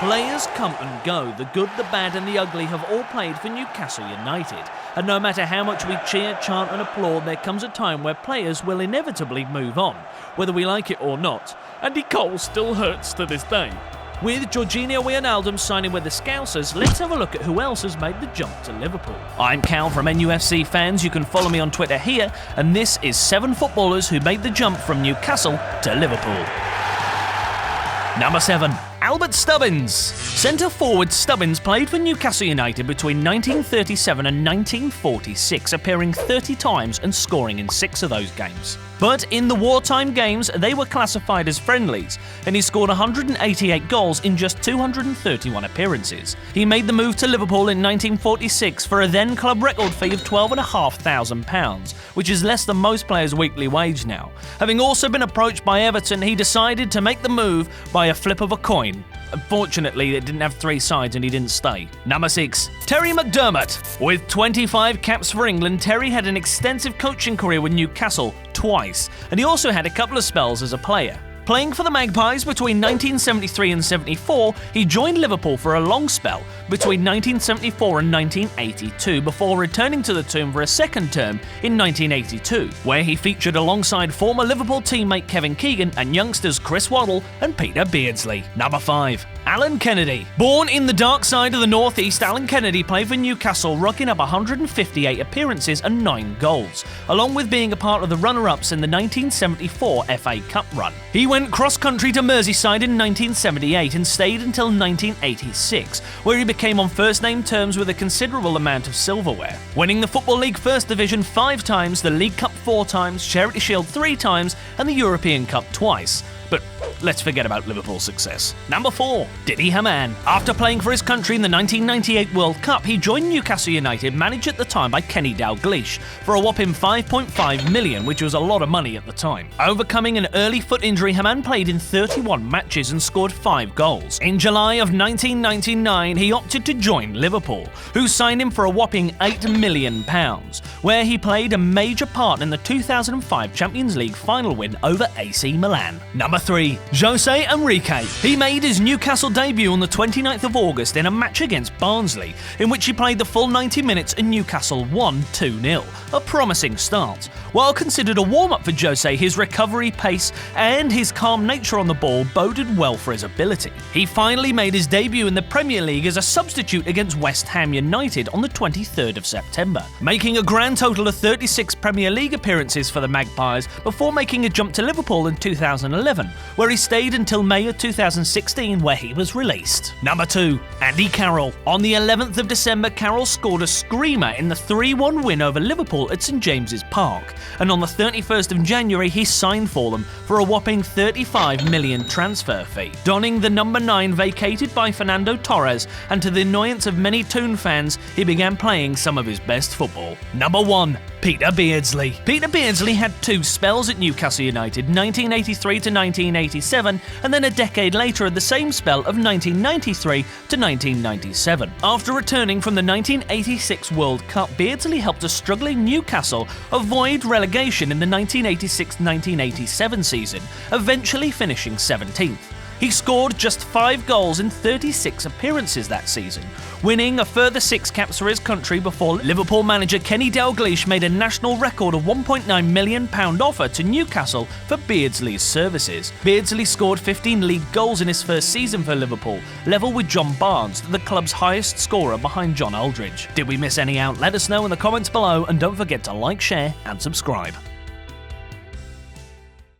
Players come and go, the good, the bad and the ugly have all played for Newcastle United. And no matter how much we cheer, chant and applaud, there comes a time where players will inevitably move on, whether we like it or not. Andy Cole still hurts to this day. With Jorginho Wijnaldum signing with the Scousers, let's have a look at who else has made the jump to Liverpool. I'm Cal from NUFC Fans. You can follow me on Twitter here, and this is 7 footballers who made the jump from Newcastle to Liverpool. Number 7. Albert Stubbins. Centre-forward Stubbins played for Newcastle United between 1937 and 1946, appearing 30 times and scoring in 6 of those games. But in the wartime games, they were classified as friendlies, and he scored 188 goals in just 231 appearances. He made the move to Liverpool in 1946 for a then club record fee of £12,500, which is less than most players' weekly wage now. Having also been approached by Everton, he decided to make the move by a flip of a coin. Unfortunately, it didn't have 3 sides and he didn't stay. Number 6. Terry McDermott. With 25 caps for England, Terry had an extensive coaching career with Newcastle twice, and he also had a couple of spells as a player. Playing for the Magpies between 1973 and 74, he joined Liverpool for a long spell between 1974 and 1982 before returning to the Toon for a second term in 1982, where he featured alongside former Liverpool teammate Kevin Keegan and youngsters Chris Waddle and Peter Beardsley. Number 5. Alan Kennedy. Born in the dark side of the northeast, Alan Kennedy played for Newcastle, rocking up 158 appearances and 9 goals, along with being a part of the runner-ups in the 1974 FA Cup run. He went cross-country to Merseyside in 1978 and stayed until 1986, where he became on first-name terms with a considerable amount of silverware, winning the Football League First Division 5 times, the League Cup 4 times, Charity Shield 3 times, and the European Cup twice. But let's forget about Liverpool's success. Number 4. Dickie Herman. After playing for his country in the 1998 World Cup, he joined Newcastle United, managed at the time by Kenny Dalglish, for a whopping $5.5 million, which was a lot of money at the time. Overcoming an early foot injury, Herman played in 31 matches and scored 5 goals. In July of 1999, he opted to join Liverpool, who signed him for a whopping £8 million, where he played a major part in the 2005 Champions League final win over AC Milan. Number 3. Jose Enrique. He made his Newcastle debut on the 29th of August in a match against Beardsley, in which he played the full 90 minutes and Newcastle won 2-0. A promising start. While considered a warm-up for Jose, his recovery pace and his calm nature on the ball boded well for his ability. He finally made his debut in the Premier League as a substitute against West Ham United on the 23rd of September, making a grand total of 36 Premier League appearances for the Magpies before making a jump to Liverpool in 2011, where he stayed until May of 2016, where he was released. Number 2. Andy Carroll. On the 11th of December, Carroll scored a screamer in the 3-1 win over Liverpool at St James's Park, and on the 31st of January he signed for them for a whopping $35 million transfer fee, donning the number 9 vacated by Fernando Torres, and to the annoyance of many Toon fans, he began playing some of his best football. Number 1. Peter Beardsley. Peter Beardsley had 2 spells at Newcastle United, 1983 to 1987, and then a decade later at the same spell of 1993 to 1997. After returning from the 1986 World Cup, Beardsley helped a struggling Newcastle avoid relegation in the 1986-1987 season, eventually finishing 17th. He scored just 5 goals in 36 appearances that season, winning a further 6 caps for his country before Liverpool manager Kenny Dalglish made a national record of £1.9 million offer to Newcastle for Beardsley's services. Beardsley scored 15 league goals in his first season for Liverpool, level with John Barnes, the club's highest scorer behind John Aldridge. Did we miss any out? Let us know in the comments below, and don't forget to like, share and subscribe.